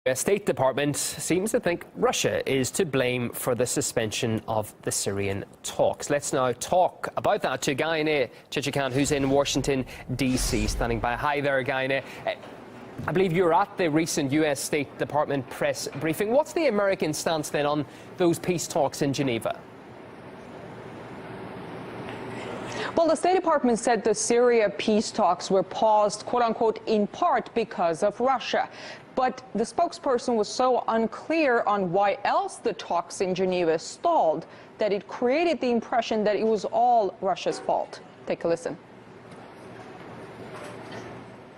The State Department seems to think Russia is to blame for the suspension of the Syrian talks. Let's now talk about that to Gaine Chichikan, who's in Washington, D.C., standing by. Hi there, Gaine. I believe you were at the recent U.S. State Department press briefing. What's the American stance then on those peace talks in Geneva? Well, the State Department said the Syria peace talks were paused, quote unquote, in part because of Russia. But the spokesperson was so unclear on why else the talks in Geneva stalled that it created the impression that it was all Russia's fault. Take a listen.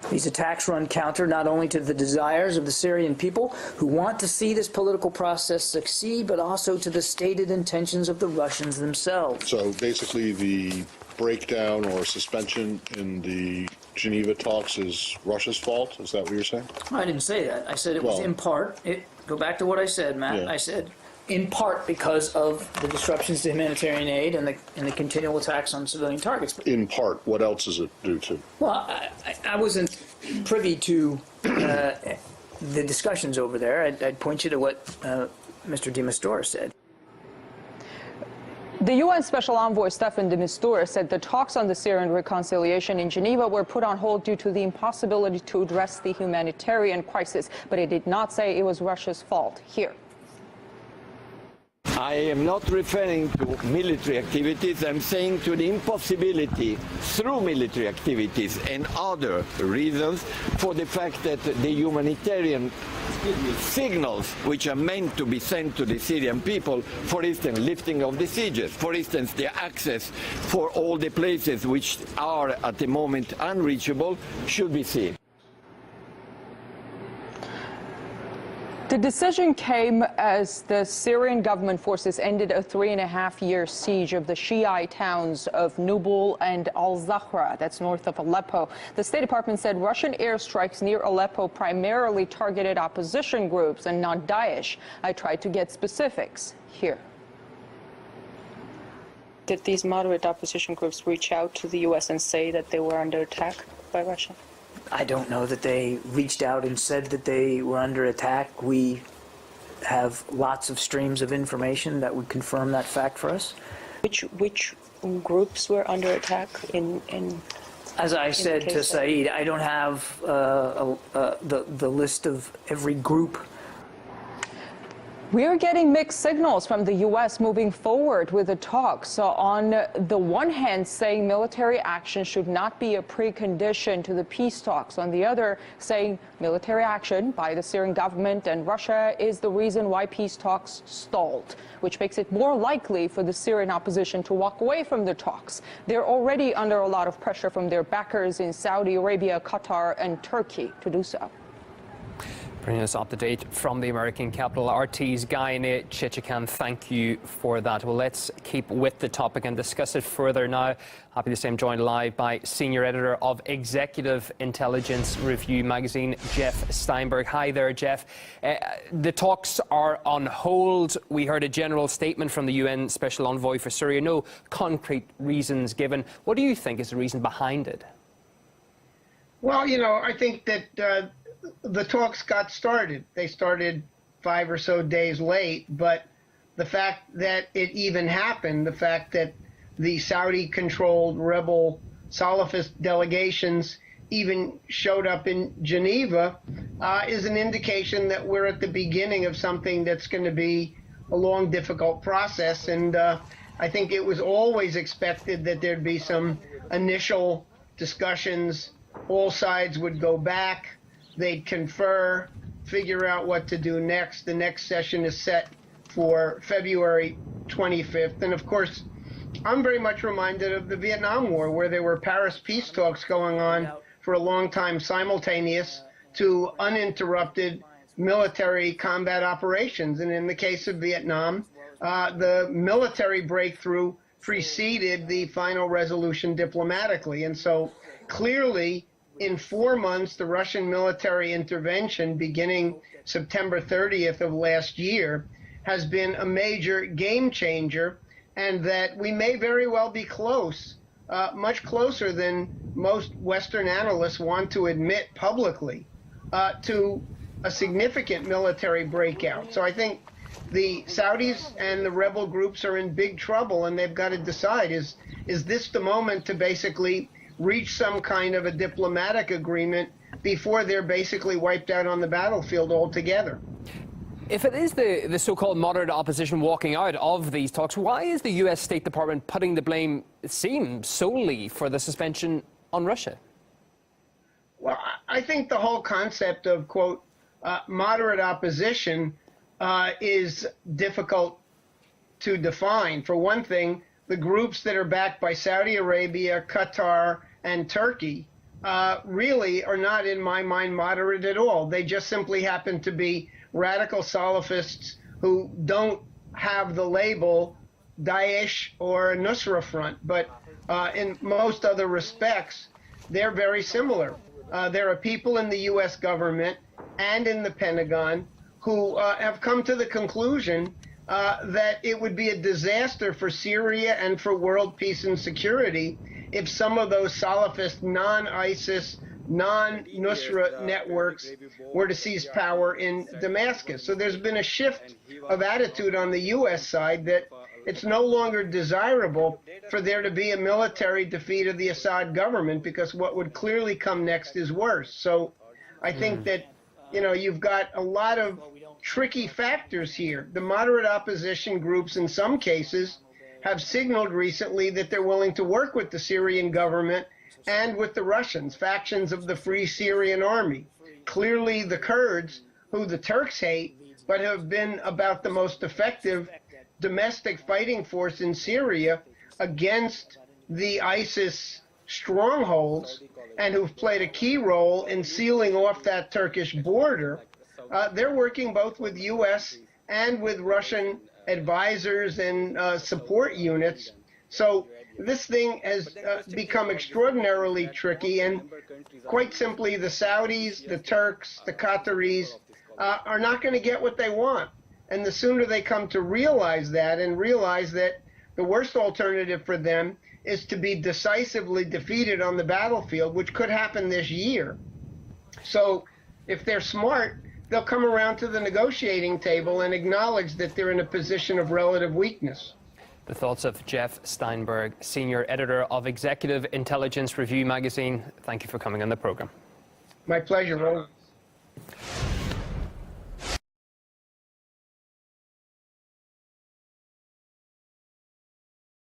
These attacks run counter not only to the desires of the Syrian people who want to see this political process succeed, but also to the stated intentions of the Russians themselves. So basically the breakdown or suspension in the Geneva talks is Russia's fault? Is that what you're saying? I didn't say that. I said it was in part. Go back to what I said, Matt. Yeah. I said in part because of the disruptions to humanitarian aid and the continual attacks on civilian targets. But in part. What else is it due to? Well, I wasn't privy to the discussions over there. I'd point you to what Mr. de Mistura said. The UN Special Envoy Staffan de Mistura said the talks on the Syrian reconciliation in Geneva were put on hold due to the impossibility to address the humanitarian crisis, but it did not say it was Russia's fault. Here. I am not referring to military activities. I'm saying to the impossibility through military activities and other reasons for the fact that the humanitarian signals which are meant to be sent to the Syrian people, for instance, lifting of the sieges, for instance, the access for all the places which are at the moment unreachable, should be seen. The decision came as the Syrian government forces ended a 3.5-year siege of the Shiite towns of Nubul and al-Zahra, that's north of Aleppo. The State Department said Russian airstrikes near Aleppo primarily targeted opposition groups and not Daesh. I tried to get specifics here. Did these moderate opposition groups reach out to the U.S. and say that they were under attack by Russia? I don't know that they reached out and said that they were under attack. We have lots of streams of information that would confirm that fact for us. Which groups were under attack As I said to Saeed, I don't have the list of every group. We are getting mixed signals from the U.S. moving forward with the talks. So on the one hand, saying military action should not be a precondition to the peace talks. On the other, saying military action by the Syrian government and Russia is the reason why peace talks stalled, which makes it more likely for the Syrian opposition to walk away from the talks. They're already under a lot of pressure from their backers in Saudi Arabia, Qatar, and Turkey to do so. Bringing us up to date from the American capital, RT's Gaine Chichikan, thank you for that. Well, let's keep with the topic and discuss it further now. Happy to say I'm joined live by Senior Editor of Executive Intelligence Review magazine, Jeff Steinberg. Hi there, Jeff. The talks are on hold. We heard a general statement from the UN Special Envoy for Syria. No concrete reasons given. What do you think is the reason behind it? Well, you know, I think that the talks got started. They started 5 or so days late, but the fact that it even happened, the fact that the Saudi-controlled rebel Salafist delegations even showed up in Geneva is an indication that we're at the beginning of something that's going to be a long, difficult process. And I think it was always expected that there'd be some initial discussions. All sides would go back. They'd confer, figure out what to do next. The next session is set for February 25th. And of course, I'm very much reminded of the Vietnam War, where there were Paris peace talks going on for a long time, simultaneous to uninterrupted military combat operations. And in the case of Vietnam, the military breakthrough preceded the final resolution diplomatically. And so clearly, in 4 months, the Russian military intervention beginning September 30th of last year has been a major game changer, and that we may very well be close, much closer than most Western analysts want to admit publicly, to a significant military breakout. So I think the Saudis and the rebel groups are in big trouble, and they've got to decide, is this the moment to basically reach some kind of a diplomatic agreement before they're basically wiped out on the battlefield altogether? If it is the so-called moderate opposition walking out of these talks, why is the U.S. State Department putting the blame, it seems, solely for the suspension on Russia? Well, I think the whole concept of, quote, moderate opposition is difficult to define. For one thing, the groups that are backed by Saudi Arabia, Qatar, and Turkey really are not, in my mind, moderate at all. They just simply happen to be radical Salafists who don't have the label Daesh or Nusra Front, but in most other respects, they're very similar. There are people in the U.S. government and in the Pentagon who have come to the conclusion that it would be a disaster for Syria and for world peace and security if some of those Salafist, non-ISIS, non-Nusra networks were to seize power in Damascus. So there's been a shift of attitude on the U.S. side that it's no longer desirable for there to be a military defeat of the Assad government, because what would clearly come next is worse. So I think that, you know, you've got a lot of tricky factors here. The moderate opposition groups in some cases have signaled recently that they're willing to work with the Syrian government and with the Russians, factions of the Free Syrian Army. Clearly the Kurds, who the Turks hate, but have been about the most effective domestic fighting force in Syria against the ISIS strongholds, and who've played a key role in sealing off that Turkish border, they're working both with U.S. and with Russian advisors and support units. So this thing has become extraordinarily tricky, and quite simply, the Saudis, the Turks, the Qataris are not going to get what they want. And the sooner they come to realize that, and realize that the worst alternative for them is to be decisively defeated on the battlefield, which could happen this year. So if they're smart, they'll come around to the negotiating table and acknowledge that they're in a position of relative weakness. The thoughts of Jeff Steinberg, Senior Editor of Executive Intelligence Review magazine. Thank you for coming on the program. My pleasure, Roland.